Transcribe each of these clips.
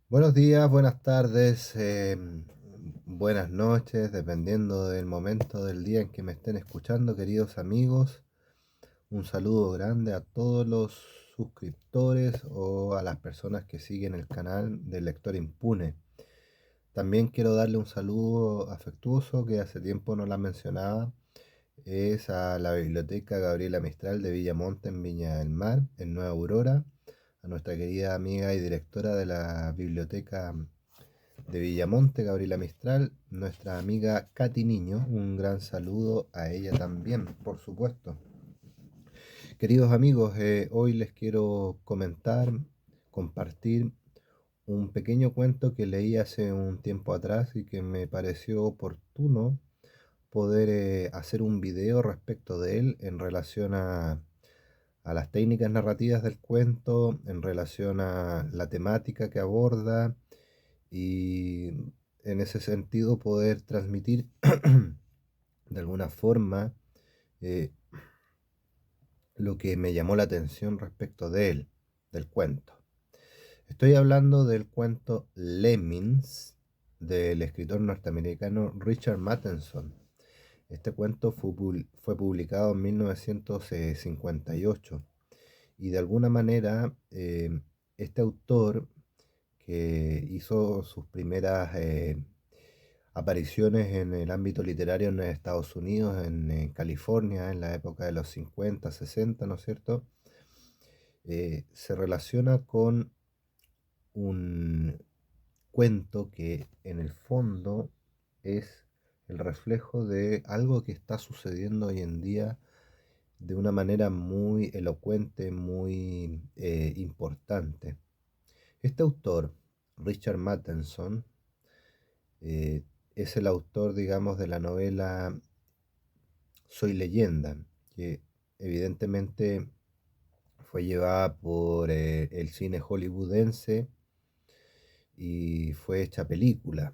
Buenos días, buenas tardes, buenas noches, dependiendo del momento del día en que me estén escuchando, queridos amigos. Un saludo grande a todos los suscriptores o a las personas que siguen el canal del Lector Impune. También quiero darle un saludo afectuoso que hace tiempo no la mencionaba. Es a la Biblioteca Gabriela Mistral de Villamonte en Viña del Mar, en Nueva Aurora, a nuestra querida amiga y directora de la Biblioteca de Villamonte, Gabriela Mistral, nuestra amiga Katy Niño, un gran saludo a ella también, por supuesto. Queridos amigos, hoy les quiero comentar, compartir un pequeño cuento que leí hace un tiempo atrás y que me pareció oportuno poder hacer un video respecto de él en relación a las técnicas narrativas del cuento, en relación a la temática que aborda y en ese sentido poder transmitir de alguna forma eh, lo que me llamó la atención respecto de él, del cuento. Estoy hablando del cuento Lemmings del escritor norteamericano Richard Matheson. Este cuento fue publicado en 1958 y de alguna manera este autor que hizo sus primeras apariciones en el ámbito literario en Estados Unidos, en California, en la época de los 50, 60, ¿no es cierto? Se relaciona con un cuento que en el fondo es el reflejo de algo que está sucediendo hoy en día de una manera muy elocuente, muy importante. Este autor, Richard Matheson, eh, es el autor, digamos, de la novela Soy Leyenda, que evidentemente fue llevada por el cine hollywoodense y fue hecha película.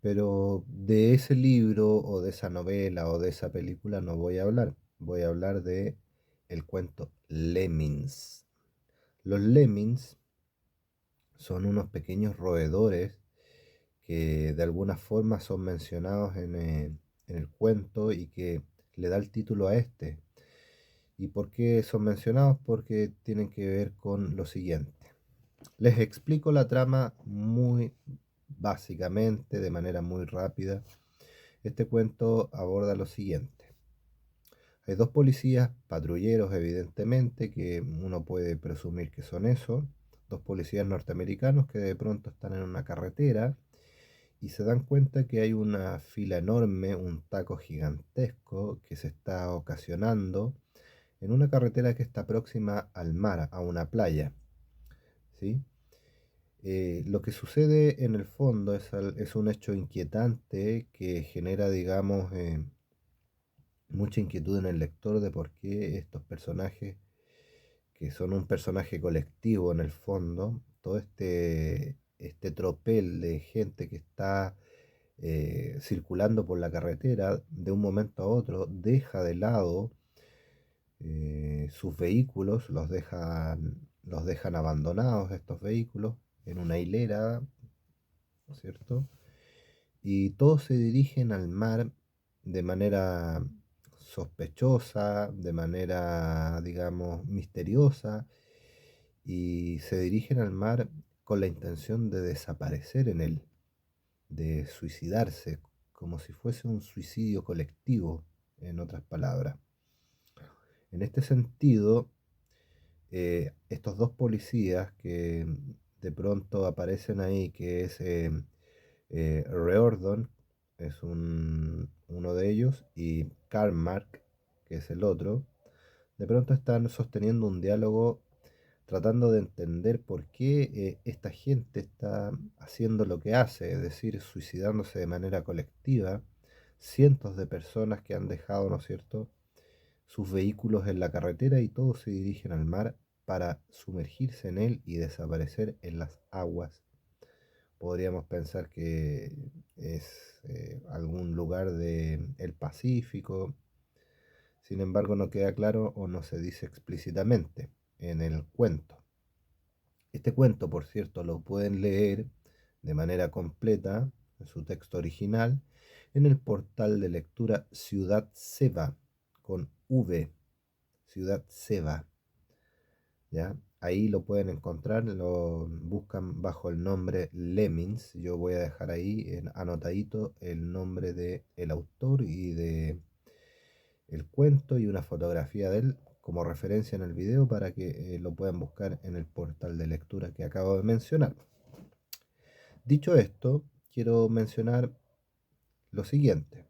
Pero de ese libro o de esa novela o de esa película no voy a hablar. Voy a hablar de el cuento Lemmings. Los lemmings son unos pequeños roedores que de alguna forma son mencionados en el cuento y que le da el título a este. ¿Y por qué son mencionados? Porque tienen que ver con lo siguiente. Les explico la trama muy básicamente, de manera muy rápida. Este cuento aborda lo siguiente. Hay dos policías, patrulleros evidentemente, que uno puede presumir que son eso, dos policías norteamericanos que de pronto están en una carretera y se dan cuenta que hay una fila enorme, un taco gigantesco que se está ocasionando en una carretera que está próxima al mar, a una playa, ¿sí? Lo que sucede en el fondo es un hecho inquietante que genera, digamos, mucha inquietud en el lector de por qué estos personajes, que son un personaje colectivo en el fondo, todo este tropel de gente que está circulando por la carretera, de un momento a otro, deja de lado sus vehículos, los dejan abandonados estos vehículos en una hilera, ¿no es cierto? Y todos se dirigen al mar de manera sospechosa, de manera, digamos, misteriosa, y se dirigen al mar con la intención de desaparecer en él, de suicidarse, como si fuese un suicidio colectivo, en otras palabras. En este sentido, estos dos policías que de pronto aparecen ahí, que es Riordan, es uno de ellos, y Carmack, que es el otro, de pronto están sosteniendo un diálogo tratando de entender por qué esta gente está haciendo lo que hace, es decir, suicidándose de manera colectiva, cientos de personas que han dejado, ¿no es cierto?, sus vehículos en la carretera y todos se dirigen al mar para sumergirse en él y desaparecer en las aguas. Podríamos pensar que es algún lugar del Pacífico, sin embargo no queda claro o no se dice explícitamente en el cuento. Este cuento, por cierto, lo pueden leer de manera completa en su texto original en el portal de lectura Ciudad Seva, con V, Ciudad Seva, ¿ya? Ahí lo pueden encontrar, lo buscan bajo el nombre Lemmings. Yo voy a dejar ahí anotadito el nombre del autor y de el cuento y una fotografía de él como referencia en el video para que lo puedan buscar en el portal de lectura que acabo de mencionar. Dicho esto, quiero mencionar lo siguiente.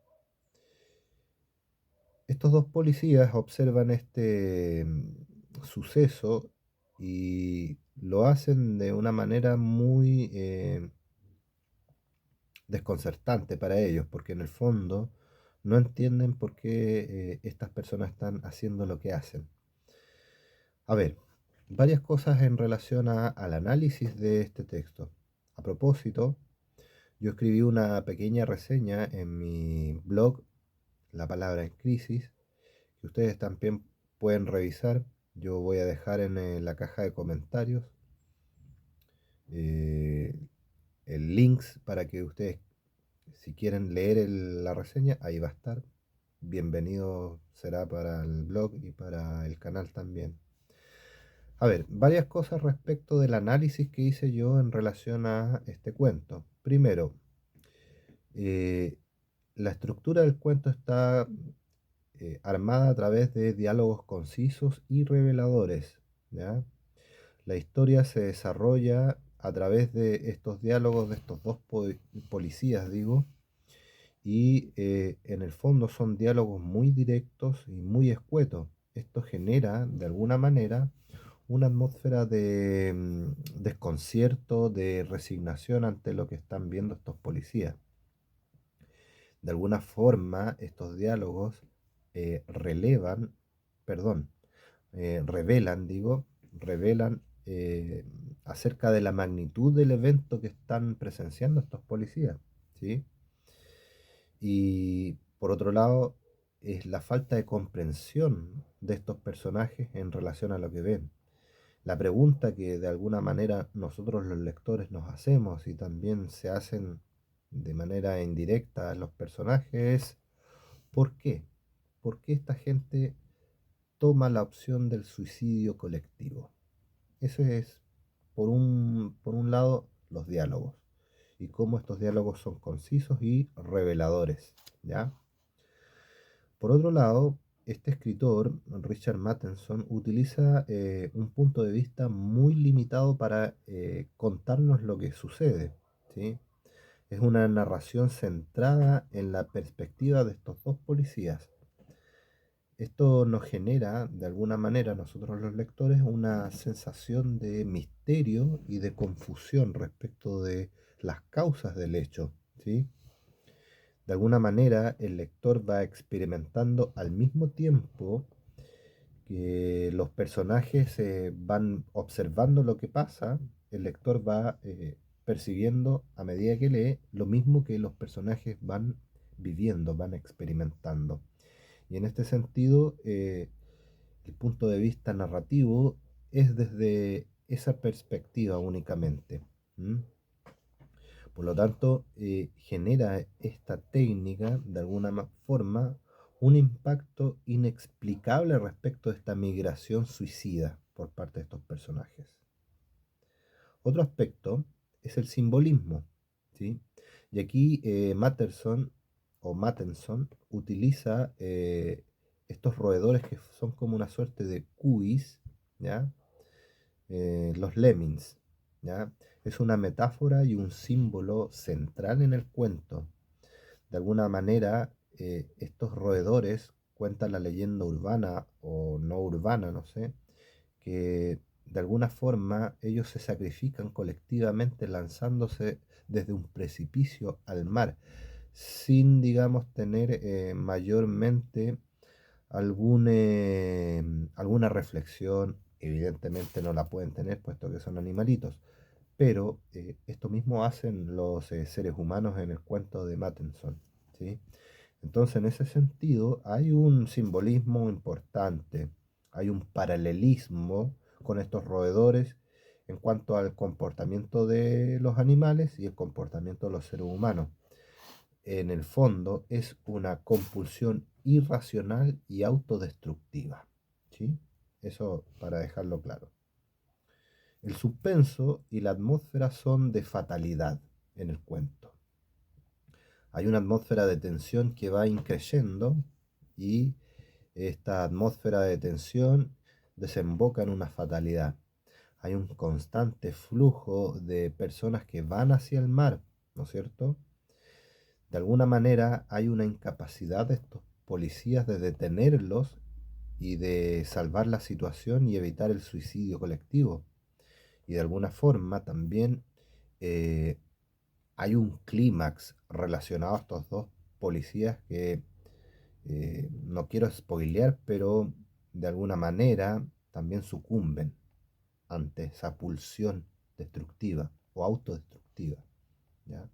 Estos dos policías observan este suceso y lo hacen de una manera muy desconcertante para ellos, porque en el fondo no entienden por qué estas personas están haciendo lo que hacen. A ver, varias cosas en relación al análisis de este texto. A propósito, yo escribí una pequeña reseña en mi blog, La Palabra en Crisis, que ustedes también pueden revisar. Yo voy a dejar en la caja de comentarios eh, el links para que ustedes, si quieren leer la reseña, ahí va a estar. Bienvenido será para el blog y para el canal también. A ver, varias cosas respecto del análisis que hice yo en relación a este cuento. Primero, eh, la estructura del cuento está armada a través de diálogos concisos y reveladores, ¿ya? La historia se desarrolla a través de estos diálogos de estos dos policías, digo, y en el fondo son diálogos muy directos y muy escuetos. Esto genera, de alguna manera, una atmósfera de desconcierto, de resignación ante lo que están viendo estos policías. De alguna forma, estos diálogos relevan, perdón, revelan, digo, revelan acerca de la magnitud del evento que están presenciando estos policías, ¿sí? Y por otro lado, es la falta de comprensión de estos personajes en relación a lo que ven. La pregunta que de alguna manera nosotros los lectores nos hacemos y también se hacen de manera indirecta a los personajes es ¿por qué? ¿Por qué esta gente toma la opción del suicidio colectivo? Eso es, por un lado, los diálogos y cómo estos diálogos son concisos y reveladores, ¿ya? Por otro lado, este escritor, Richard Matheson, utiliza un punto de vista muy limitado para contarnos lo que sucede, ¿sí? Es una narración centrada en la perspectiva de estos dos policías. Esto nos genera, de alguna manera, nosotros los lectores, una sensación de misterio y de confusión respecto de las causas del hecho, ¿sí? De alguna manera, el lector va experimentando al mismo tiempo que los personajes van observando lo que pasa, el lector va percibiendo a medida que lee lo mismo que los personajes van viviendo, van experimentando. Y en este sentido, el punto de vista narrativo es desde esa perspectiva únicamente. ¿M? Por lo tanto, genera esta técnica, de alguna forma, un impacto inexplicable respecto de esta migración suicida por parte de estos personajes. Otro aspecto es el simbolismo, ¿sí? Y aquí Mattenson utiliza estos roedores que son como una suerte de cuis, ¿ya? Los lemmings, ¿ya? Es una metáfora y un símbolo central en el cuento. De alguna manera, estos roedores cuentan la leyenda urbana o no urbana, no sé, que de alguna forma ellos se sacrifican colectivamente lanzándose desde un precipicio al mar, sin, digamos, tener mayormente alguna reflexión. Evidentemente no la pueden tener puesto que son animalitos, pero esto mismo hacen los seres humanos en el cuento de Mattenson, ¿sí? Entonces, en ese sentido, hay un simbolismo importante, hay un paralelismo con estos roedores en cuanto al comportamiento de los animales y el comportamiento de los seres humanos. En el fondo es una compulsión irracional y autodestructiva. ¿Sí? Eso para dejarlo claro. El suspenso y la atmósfera son de fatalidad en el cuento. Hay una atmósfera de tensión que va increyendo y esta atmósfera de tensión desemboca en una fatalidad. Hay un constante flujo de personas que van hacia el mar, ¿no es cierto? De alguna manera hay una incapacidad de estos policías de detenerlos y de salvar la situación y evitar el suicidio colectivo. Y de alguna forma también eh, hay un clímax relacionado a estos dos policías que no quiero spoilear, pero de alguna manera también sucumben ante esa pulsión destructiva o autodestructiva. ¿Ya?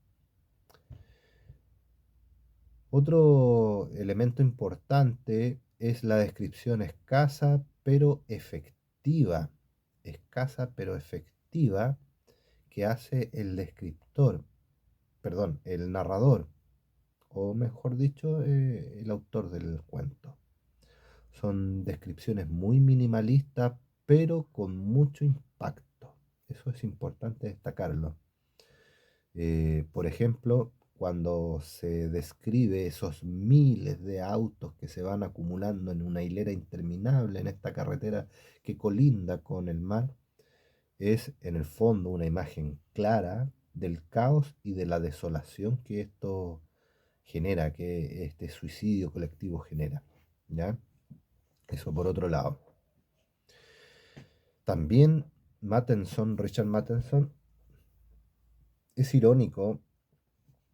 Otro elemento importante es la descripción escasa pero efectiva que hace el descriptor, perdón, el narrador, o mejor dicho, el autor del cuento. Son descripciones muy minimalistas, pero con mucho impacto. Eso es importante destacarlo. Por ejemplo, cuando se describe esos miles de autos que se van acumulando en una hilera interminable en esta carretera que colinda con el mar, es en el fondo una imagen clara del caos y de la desolación que esto genera, que este suicidio colectivo genera. ¿Ya? Eso por otro lado. También Richard Matheson, es irónico,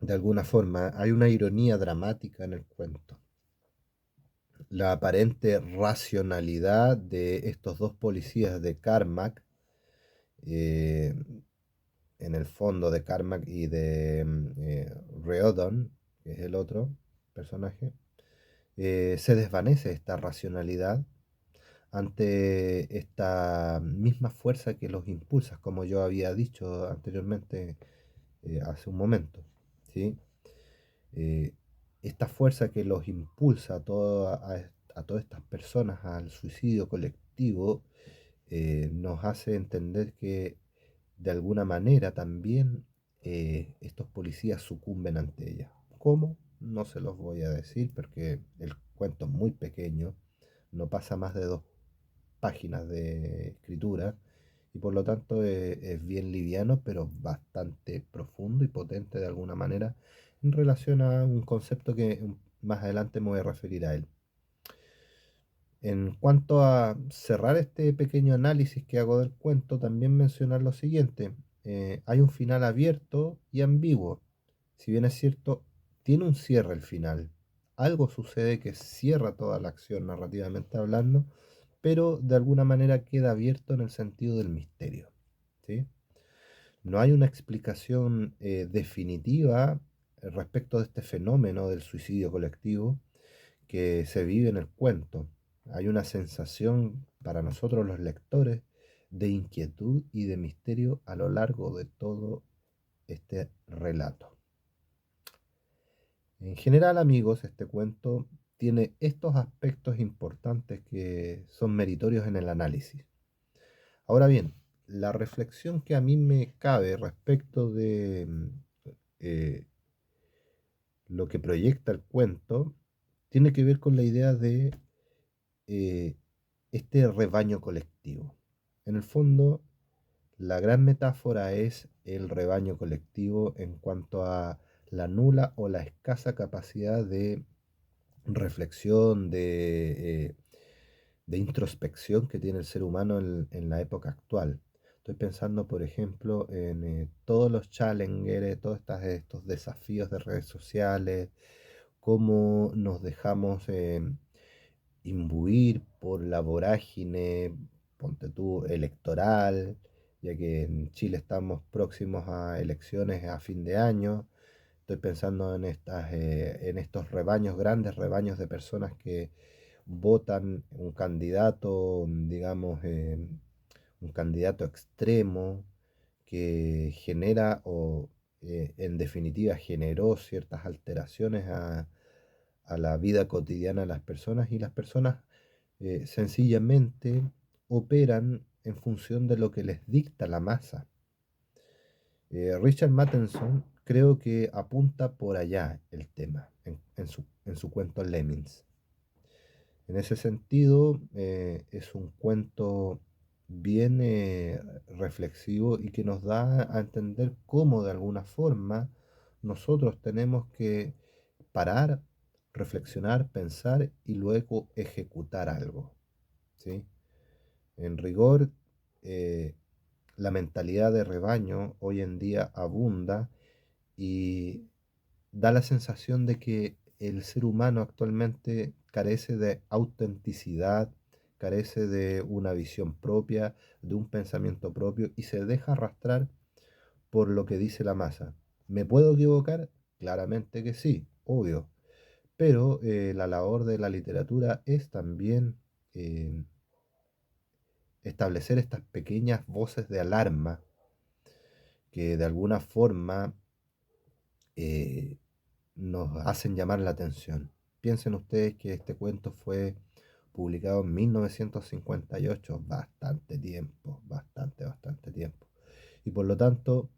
de alguna forma, hay una ironía dramática en el cuento. La aparente racionalidad de estos dos policías de Carmack, eh, en el fondo de Carmack y de Riordan, que es el otro personaje, se desvanece esta racionalidad ante esta misma fuerza que los impulsa, como yo había dicho anteriormente hace un momento, ¿sí? Eh, esta fuerza que los impulsa a todas estas personas al suicidio colectivo nos hace entender que de alguna manera también estos policías sucumben ante ella. ¿Cómo? No se los voy a decir porque el cuento es muy pequeño, no pasa más de 2 páginas de escritura y por lo tanto es bien liviano, pero bastante profundo y potente de alguna manera en relación a un concepto que más adelante me voy a referir a él. En cuanto a cerrar este pequeño análisis que hago del cuento, también mencionar lo siguiente. Hay un final abierto y ambiguo. Si bien es cierto, tiene un cierre el final. Algo sucede que cierra toda la acción narrativamente hablando, pero de alguna manera queda abierto en el sentido del misterio. ¿Sí? No hay una explicación definitiva respecto de este fenómeno del suicidio colectivo que se vive en el cuento. Hay una sensación para nosotros los lectores de inquietud y de misterio a lo largo de todo este relato. En general, amigos, este cuento tiene estos aspectos importantes que son meritorios en el análisis. Ahora bien, la reflexión que a mí me cabe respecto de eh, lo que proyecta el cuento tiene que ver con la idea de eh, este rebaño colectivo. En el fondo, la gran metáfora es el rebaño colectivo en cuanto a la nula o la escasa capacidad de reflexión, de introspección que tiene el ser humano en la época actual. Estoy pensando, por ejemplo, en todos los challengers, todos estos desafíos de redes sociales, cómo nos dejamos imbuir por la vorágine, ponte tú, electoral, ya que en Chile estamos próximos a elecciones a fin de año. Estoy pensando en estos rebaños, grandes rebaños de personas que votan un candidato, digamos, un candidato extremo que genera o en definitiva generó ciertas alteraciones a la vida cotidiana de las personas y las personas sencillamente operan en función de lo que les dicta la masa. Richard Matheson creo que apunta por allá el tema en su cuento Lemmings. En ese sentido, es un cuento bien reflexivo y que nos da a entender cómo de alguna forma nosotros tenemos que parar, reflexionar, pensar y luego ejecutar algo, ¿sí? En rigor, eh, la mentalidad de rebaño hoy en día abunda y da la sensación de que el ser humano actualmente carece de autenticidad, carece de una visión propia, de un pensamiento propio y se deja arrastrar por lo que dice la masa. ¿Me puedo equivocar? Claramente que sí, obvio. Pero la labor de la literatura es también eh, establecer estas pequeñas voces de alarma que de alguna forma eh, nos hacen llamar la atención. Piensen ustedes que este cuento fue publicado en 1958, bastante tiempo, bastante tiempo. Y por lo tanto,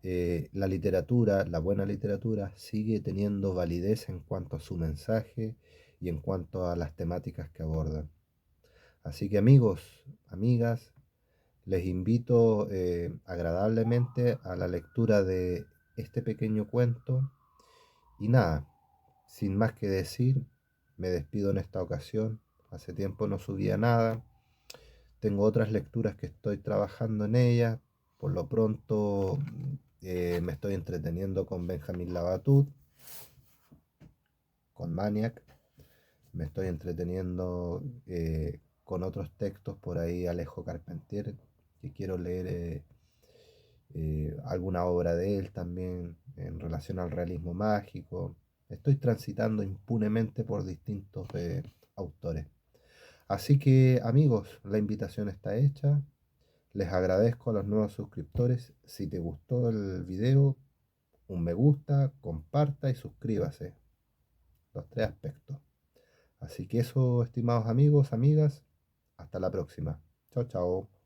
la literatura, la buena literatura, sigue teniendo validez en cuanto a su mensaje y en cuanto a las temáticas que abordan. Así que amigos, amigas, les invito agradablemente a la lectura de este pequeño cuento. Y nada, sin más que decir, me despido en esta ocasión. Hace tiempo no subía nada. Tengo otras lecturas que estoy trabajando en ellas. Por lo pronto me estoy entreteniendo con Benjamín Labatut, con Maniac. Me estoy entreteniendo con otros textos por ahí, Alejo Carpentier, que quiero leer alguna obra de él también en relación al realismo mágico. Estoy transitando impunemente por distintos autores. Así que amigos, la invitación está hecha. Les agradezco a los nuevos suscriptores. Si te gustó el video, un me gusta, comparta y suscríbase. Los tres aspectos. Así que eso, estimados amigos, amigas, hasta la próxima. Chao, chao.